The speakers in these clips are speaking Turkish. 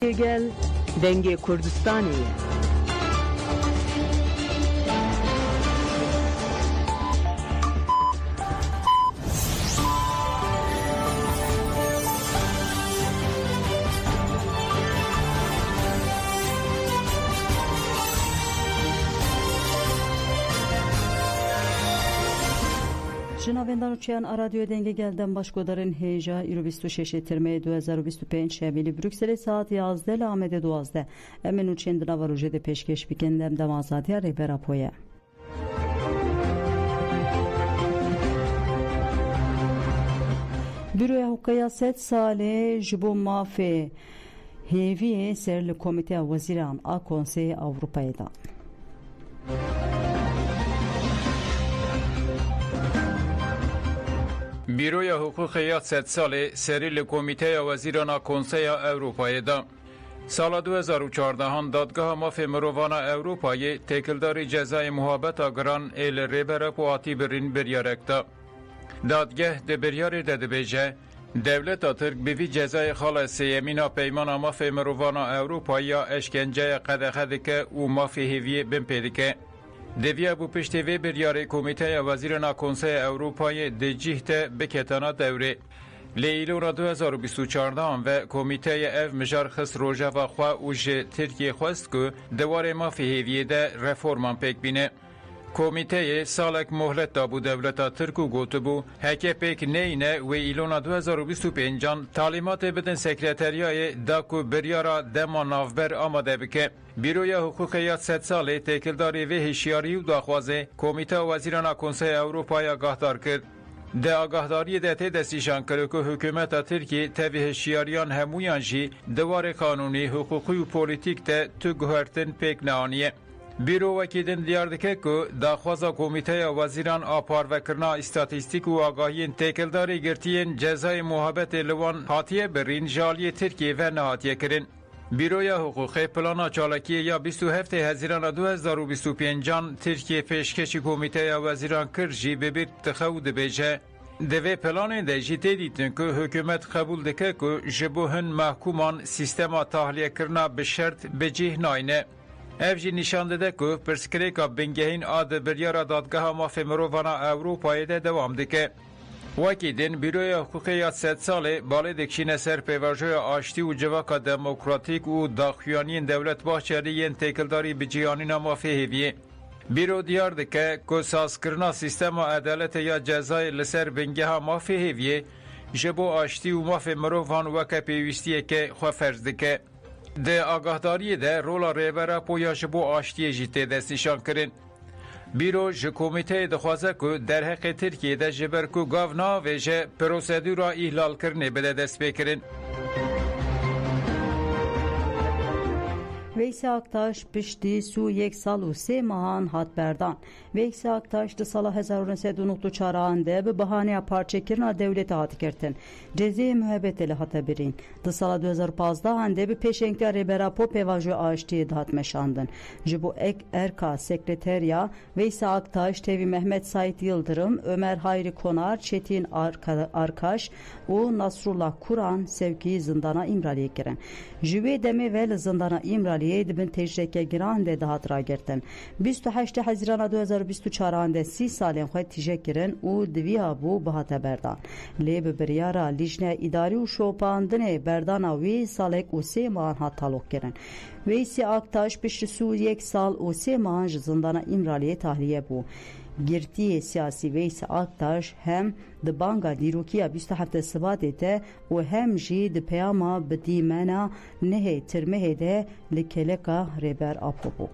Gel denge Kurdistan'ı. Jinavendan uçayan radyo denge gelden başkodarın heyeca 26 terme 2025 şebili Brüksel saat 11 ile amede 12 emin uçayan dinavar ujede peşkeş bikendem damazatiya rehber apoya. Büroya hukaya 7 sale jibo mafe heviye serli komite vaziran a konsey Avrupa'da. بیروی حقوق یاد 100 ساله سری لکومیته وزیران کنسای اروپایی دا. سال 2014 دادگاه مافی مروان اروپایی تکلدار جزای محابت گران ایل ریبر پواتی برین بریارک دا. دادگاه ده بریاری ده بیجه دولت ترک بیوی جزای خالص یمینا پیمان مافی مروان اروپایی اشکنجه قدخدکه و مافی هیوی بین پیدکه. دویا بو پشتی وی بریار کمیته وزیران کنسای اروپای دجیهت بکتانا دوره لیلون 2024 و کمیته اف مجار خس روژا و خواه اوج ترکیه خواست که دوار مافی هیویه ده رفورمان پیک بینه. کمیته سالک مهلت دابو دولتا ترکو گوتو بو هکه پیک نینه و ایلون 2025 تعلیمات بدن سکرتریای داکو بریارا دما نافبر آماده بکه. بیروی حقوق یاد 100 ساله تکلداری و هشیاری و داخوازه کمیته وزیران کنسای اروپای آگاهدار کرد. ده آگاهداری ده تی دستیشان کرد که حکومت ترکیه تاوی هشیاریان همویان جی دوار قانونی حقوقی و پولیتیک ده تو گوهرتن پیک نانیه. بیرو وکیدن دیاردکه که داخوازا کمیته وزیران آپار و کرنا استاتیستیک و آگاهین تکلداری گرتین جزای محبت لوان هاتیه برین جالی ترکیه و نهاتیه کرن. بیروی حقوق پلانا چالکی یا 27 هزیران 2025 ترکیه پیشکشی کمیته وزیران کرجی ببیر تخود بیجه. دوی پلان ده جیته دیتن که حکومت قبول دکه که جبوهن محکومان سیستما تحلیه کرنا به شرط بجیه ناینه. evji nişan dede ku perskreka bingehîn ad biryara dadgeha mafê mirovana Ewropayê de dewam dike. Wekî din Bîroya Hukukê ya 100 salê balê dikişîne ser pêvajoya aştî û civaka demokratîk û daxuyaniyên Devletbahçelî yên têkildarî bi cîhanîna mafê hêviyê. Bîro diyar dike ku sazkirina sîstema edaletê ya cezayê li ser bingeha mafê hêviyê ji bo aştî û mafê mirovan weke pêwîstiyeke xwe ferz dike. ده آگاهداری ده رولا ریبره پویا جبو آشتی جیته دست نشان کرن. بیرو جه کمیته دخوازه که در حق ترکیه ده جبر که گاونا و جه پروسیدورا احلال کرنه بده دست بکرن. Veysi Aktaş pişti su yek salu se mahan hat berdan. Veysi Aktaş da sala 1909 çarağında be bahane parçekirna devlete hat kerten. Cezi mühebbeteli hatabirin. Da sala 2015 hande be peşenkler rebera popevajı açtığı hat meşandın. Jibo ek erka sekreterya Veysi Aktaş tevi Mehmet Sait Yıldırım, Ömer Hayri Konar, Çetin Arkaş u Nasrullah Kur'an sevki zindana İmrali'ye giren. Jive deme vel zindana İmrali'ye dibin tecrüke giran de dahat gerten. 28 Haziran 2024 de 30 salên xwe tîje kirin û diviya bû bihate berdan. Lê bi biryara lijne îdarî û şopandinê berdana wê salek û 3 mahan hat talok kirin. Veysi Aktaş piştî sû yek sal û 3 mahan ji zindana İmraliye tahliye bû. Girtiye siyasi Veysi Aktaş hem di banga dîrokiya 27 Sibatê te û hem jî di peyama bi dîmena nehê tirmehê de li keleka rêber apo bû.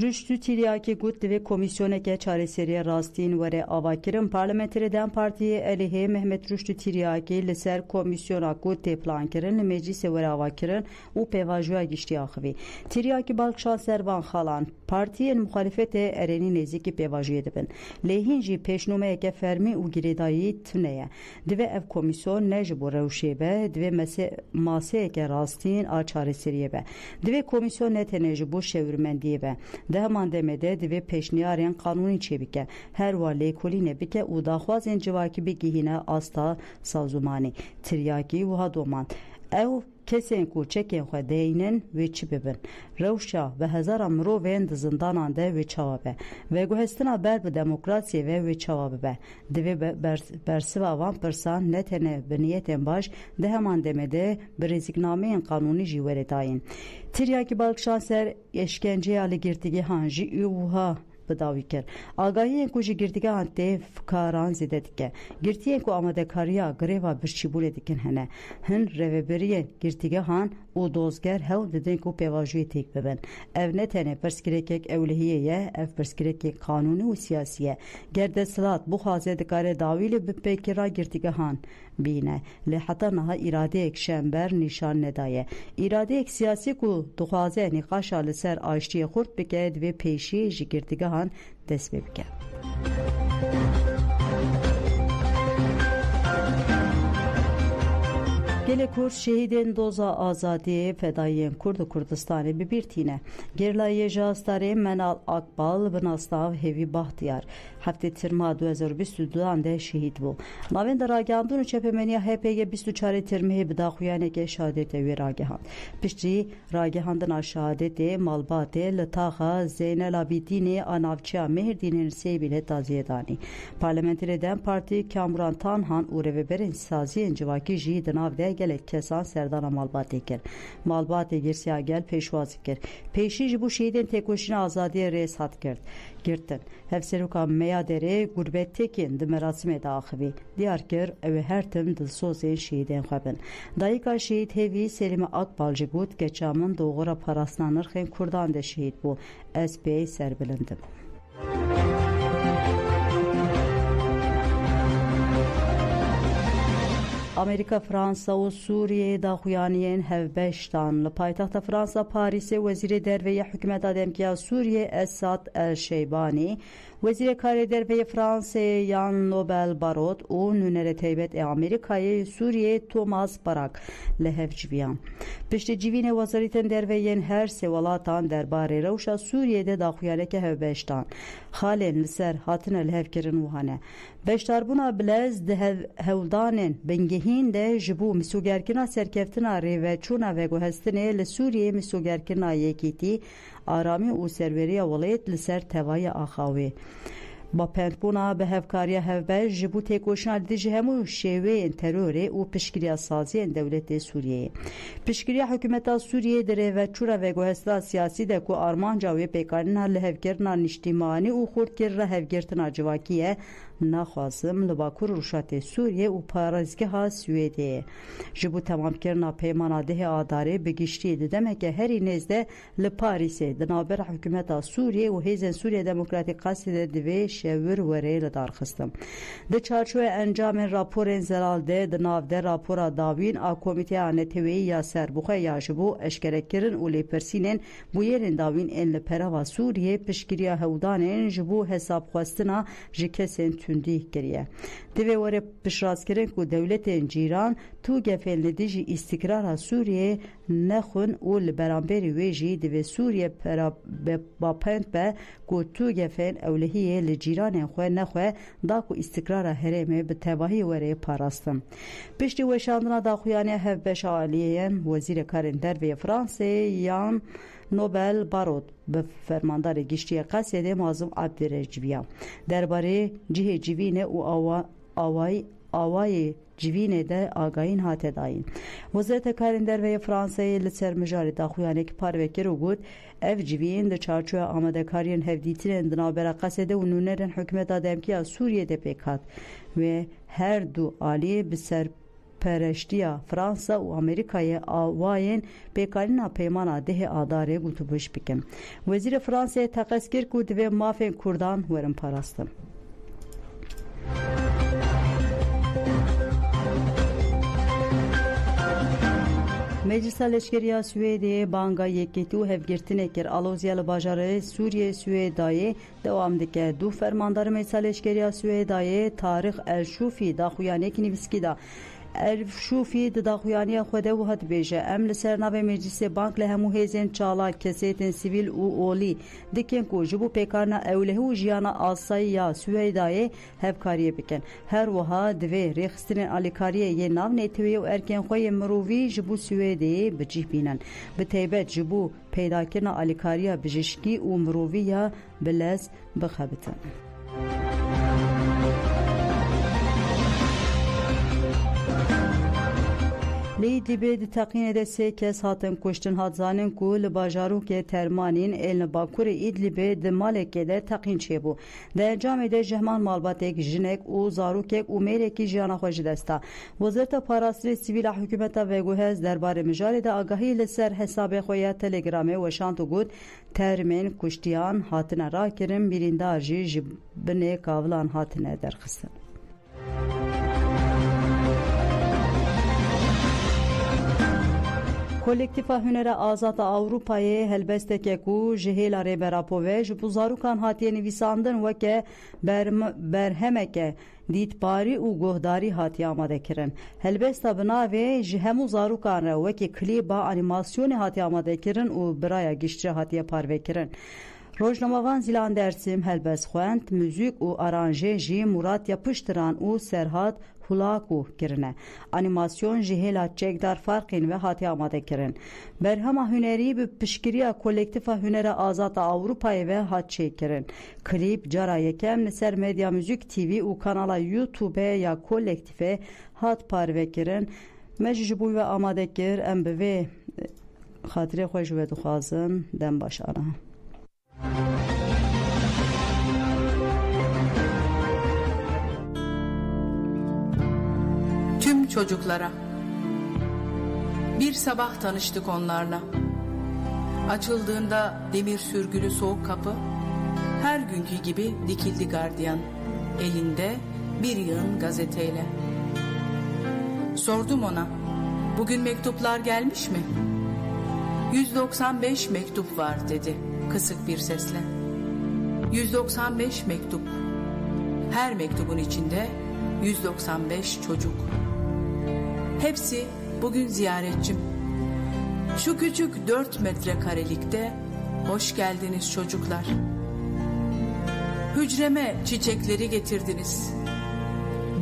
Rüştü Tiryaki gut ve komisyoneke çareseriye rastîn were avakirin Parlamenterê Dem Partiyê Elihê Mehmet Rüştü Tiryaki li ser komisyona gut tê plankirin li meclisê were avakirin û pêvajoya giştî axivî. Tiryaki Balkşa Servan xalan partiyên muxalefetê erênî nêzîkî pêvajiyê dibin. Lêhîn jî pêşnûmeyeke fermî û girêdayî tune ye. Divê ev komisyon ne ji bo rewşê be, divê maseyeke rastîn a çareseriyê be. Divê komisyon ne tenê ji bo şêwirmendiyê be. Deman demede divê pêşniyarên qanûnî çêbike her wa lêkolînê bike û daxwazên civakî bigihîne asta sazûmanî tiryakî wiha doman ew kesên ku çekên xwe deyînin wê çi bibin rewşa ve hezara mirovên di zindanan de wê çawa be veguhestina ber bi demokrasiyê ve wê çawa bibe divê bersiva van pirsan ne tene bi niyetên baş di heman demede bi rêzîknameyên qanûnî jî were dayîn tiryakî balkişan ser eşkenceya ligirtîgehan jî wiha بداوی کرد. آگاهی کو جی گرتیگان ته فکاران زیده دکه. گرتیه کو آمادهکاریا گریوا برچیبوله دکن هنه. هن روبریه گرتیگان او دوزگر هل ددن کو پیواژوی تک ببن. اف نه تنه پرسکریک اولهیه اف پرسکریک قانونی و سیاسیه. گرد سلات بو خازه دکاره داویل بپیکرا گرتیگان بینه. لحظه نه اراده یک شنبر نشان ندایه. اراده یک سیاسی کو دخوازه نقاش لسر آشتی خورد بکد و پیشی جگرتیگان دست بکه. Gelê Kurd şehîdên doza azadiyê fedayiyên Kurd û Kurdistanê bibîrtîne. Gerlayê ji astarê Menal Akbal bi nastav Hêvî Bahtiyar heftê Tirma 2022 de şehîd bû. Navên de ragihandûn û çepemeniya HPG 24 Tirmihê bi daxuyanekê şehadetê wê ragihand. Piştî ragihandina şehadetê malbatê li taxa Zeynel Abidînê a navçeya Mêrdînê Sêbîlê taziyê danî. Parlamenterê Dem Partî Kamuran Tanhan û rêveberên saziyên civakî jî di nav de gelek kesan serdana malbatê kir. Malbatê girsiya gel pêşwazî kir. Pêşî ji bo şehîdên têkoşîna azadiyê rêz hat girtin. Hevserûka meya derê gurbettekên di merasimê de axivî. Diyar kir ew ê her tim dilsozên şehîdên xwe bin. Dayîka şehîd Hêvî Selîme Akbal jî got keça min doğura parastina nirxên Kurdan de şehîd bû. Ez pê serbilindim. Amerika, Fransa û Sûriyê daxuyaniyên hevbeştan li paytexta Fransa Parîsê Wezîrê Derveyê Hikûmeta Demkiya Sûriyê Esad El-Şeybanî Wezîrê Karê Derveyê Fransayê Yan Nobel Barot û nûnerê taybet ê Amerîkayê Sûriyê Thomas Barak li hev civiyan. Piştî civînê wezarîtên derveyên her sê welatan derbarê rewşa Sûriyê de daxuyaneke hevbeştan xalên li ser hatine li hevkirin wiha. Beşdarbûna bilez di hewldanên bingehîn de ji bo mîsogerkirina serkeftina rêveçûna veguhestinê li Sûriyê mîsogerkirina yekîtî, aramî û serweriya welayet li ser tevaya axawê. Bapentbûna bi hevkariya hevbeş ji bo têkoşîna dijî hemû şêweyên terorê û piştgiriya saziyên dewletê Sûriyeyê. Piştgiriya hikûmeta Sûriyê di rêveçûra veguhestina siyasî de ku armanca wê pêkanîna li hevkirina niştîmanî û xurtkirina hevgirtina civakî ye naxwazim li Bakur Rûşatê Sûriyê û parêzgeha Swêdeyê. Ji bo temamkirina peymana dihê adarê bi giştî di demeke herî nêzde li Parîsê di navbera hikûmeta Sûriyê û Hêzên Sûriya Demokratîk Qasî de divê şewir werê li darxistin. Di çarçoya encamên raporên zelal de di nav de rapora dawîn a Komîteya Neteweyî ya Serbûxwe ya ji bo eşkerekirin û lêpirsînên bûyerên dawîn ên li perava Sûriyê piştgiriya hewldanên ji bo hesabxwestina ji kesên tundî kiriye. Divê were piştrazkirin ku dewletên cîran tûgefên li dijî îstikrara Sûriyê nexwin û li beramberî wê jî divê Sûriye bapent be ku tûgefên ewlehiyê li cîranên xwe nexwe da ku îstikrara herêmê bi tevahî werê parastin. Piştî weşandina daxuyaniya hevbeş aliyên Wezîrê Karên Derveyê Fransayê Yan Nobel Barot bi fermandarê giştiya Qasêdê Mazlûm Abdîrê civiya. Derbarê cihê civînê û awayê civînê de agahîn hate dayîn. Wezareta Karên Derveyê Fransayê li ser mijarê daxuyanekî parvekir û got ev civîn di çarçoya amadekariyên hevdîtinên di navbera Qasêdê û nûnerên hikûmeta Demkiya Sûriyê de pêk hat ve her du alî bi ser pereştiya Fransa û Amerîkayê awayên pêkanîna peymana dihê adarê gotûbêj bikin. Wezîrê Fransayê teqez kir ku divê mafên Kurdan werin parastin. Meclisa Leşkeriya Swêdê banga yekîtî û hevgirtinê kir alozya li bajarê Sûriyê Swêdayê devam dike. Du fermandarı meselleşkeriya Süheyda'yı Tarık El-Şufi da xuyanek nivski da Şufi di daxuyaniya xwede û hat bêje em li ser navê meclîsê bank li hemû hêzên çalak kesêtên sivîl û olî dikin ku ji bo pêkarina ewlehî û jiyana asayî ya Süheydayê hevkariyê bikin. Her wiha divê rêxistinên alîkariyê yê nav netewê û erkên xwe yê mirovî ji bo Swêdê bicih bînin. Bi taybet ji bo peydakirina alîkariya bijîşkî û mirovî ya bi lez bixebitin. Li İdlibê di teqînê de 3 kes hatin kuştin hat zanin ku li bajarokê Termanîn ên li bakurê İdlibê di malekê de teqîn çêbû. Di encamê de jehman malbatek, jinek û zarokek û mêrekî jiyana xwe ji dest da. Wezareta Parastirê Sivîl a hikûmeta Veguhez derbarê mijarê de agahî li ser hesabê xwe ya Telegramê weşand û got termên kuştiyan hatine rakirin, birîndar jî ji binê kavilan hatine derxistin. Kolektifa Hünera Azad Avrupayê helbesteke ku ji hêla rêberapove ji bo zarokan hatiye nivîsandin weke berhemeke dîtbarî û guhdarî hatiye amadekirin. Helbesta bi navê ji hemû zarokan re wekî klîba anîmasyonê hatiye amadekirin û biraya giştî hatiye parvekirin. Rojnamavan Zilan Dersim helbest xwend, müzik û aranjê jî Murat Yapıştıran û Serhat Hulaku kirine. Animasyon ji hêla çekdar farqên ve hatiye amadekirin. Berhema hünerî bi piştgiriya Kolektifa Hünera Azad Avrupayê ve hat çêkirin. Klîp cara yekem li ser Medya Müzik TV û kanala YouTube'ê ya kolektifê hat parvekirin. Me ji bo ve amadekir em bi vê xatirê xwe ji we dixwazin dem başana. Tüm çocuklara. Bir sabah tanıştık onlarla. Açıldığında demir sürgülü soğuk kapı, her günkü gibi dikildi gardiyan, elinde bir yığın gazeteyle. Sordum ona, bugün mektuplar gelmiş mi? 195 mektup var dedi kısık bir sesle. 195 mektup. Her mektubun içinde 195 çocuk. Hepsi bugün ziyaretçim. Şu küçük 4 metrekarelikte hoş geldiniz çocuklar. Hücreme çiçekleri getirdiniz.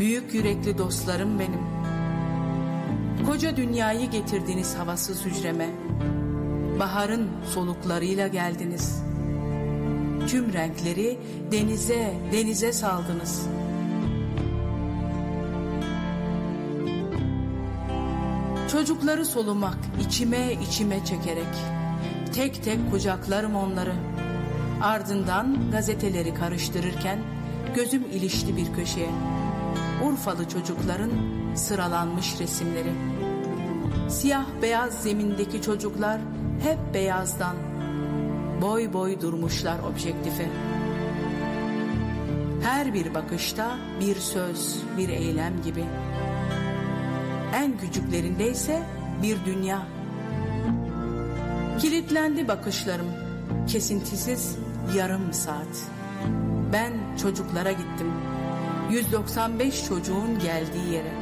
Büyük yürekli dostlarım benim. Koca dünyayı getirdiniz havasız hücreme. Baharın soluklarıyla geldiniz. Tüm renkleri denize saldınız. Çocukları solumak içime çekerek, tek tek kucaklarım onları. Ardından gazeteleri karıştırırken gözüm ilişti bir köşeye. Urfalı çocukların sıralanmış resimleri. Siyah beyaz zemindeki çocuklar hep beyazdan. Boy boy durmuşlar objektife. Her bir bakışta bir söz, bir eylem gibi. En küçüklerindeyse bir dünya. Kilitlendi bakışlarım, kesintisiz yarım saat. Ben çocuklara gittim. 195 çocuğun geldiği yere.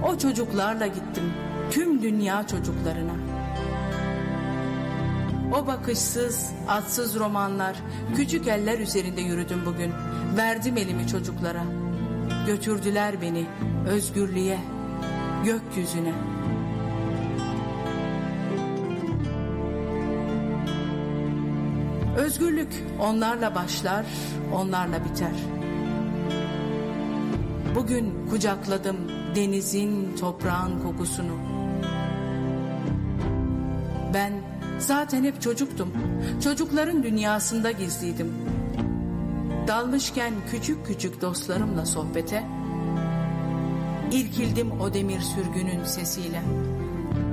O çocuklarla gittim, tüm dünya çocuklarına. O bakışsız, adsız romanlar, küçük eller üzerinde yürüdüm bugün. Verdim elimi çocuklara. Götürdüler beni özgürlüğe, gökyüzüne. Özgürlük onlarla başlar, onlarla biter. Bugün kucakladım denizin, toprağın kokusunu. Ben zaten hep çocuktum. Çocukların dünyasında gizliydim. Dalmışken küçük küçük dostlarımla sohbete, İrkildim o demir sürgünün sesiyle.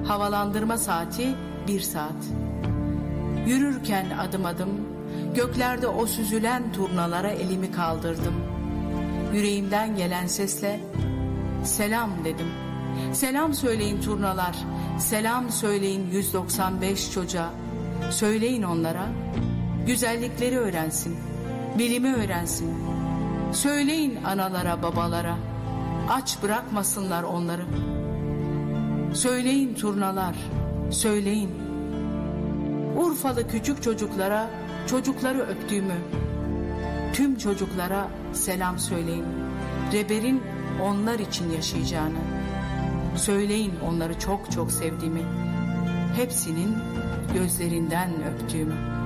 Havalandırma saati 1 saat. Yürürken adım adım, göklerde o süzülen turnalara elimi kaldırdım. Yüreğimden gelen sesle selam dedim. Selam söyleyin turnalar, selam söyleyin 195 çocuğa. Söyleyin onlara, güzellikleri öğrensin, bilimi öğrensin. Söyleyin analara, babalara, aç bırakmasınlar onları. Söyleyin turnalar, söyleyin. Urfalı küçük çocuklara, çocukları öptüğümü, tüm çocuklara selam söyleyin. Reber'in onlar için yaşayacağını. Söyleyin onları çok çok sevdiğimi. Hepsinin gözlerinden öptüğümü.